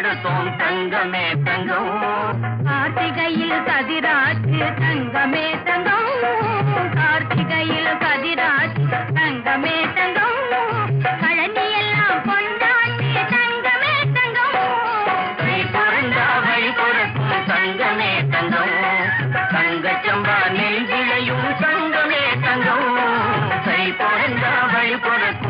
பொருத்தும் தங்கமே தங்கம். கார்த்திகையில் கதிராச்சு தங்கமே தங்கம். கார்த்திகையில் கதிராச்சு தங்கமே தங்கம். கழனி எல்லாம் கொண்டாட்டி தங்கமே தங்கம். கை பொருந்தா வழி பொருத்தும் தங்கமே தங்கம். தங்கச்சம்பா நெல் விளையும் தங்கமே தங்கம். கை பொருந்தா வழி பொருத்தும்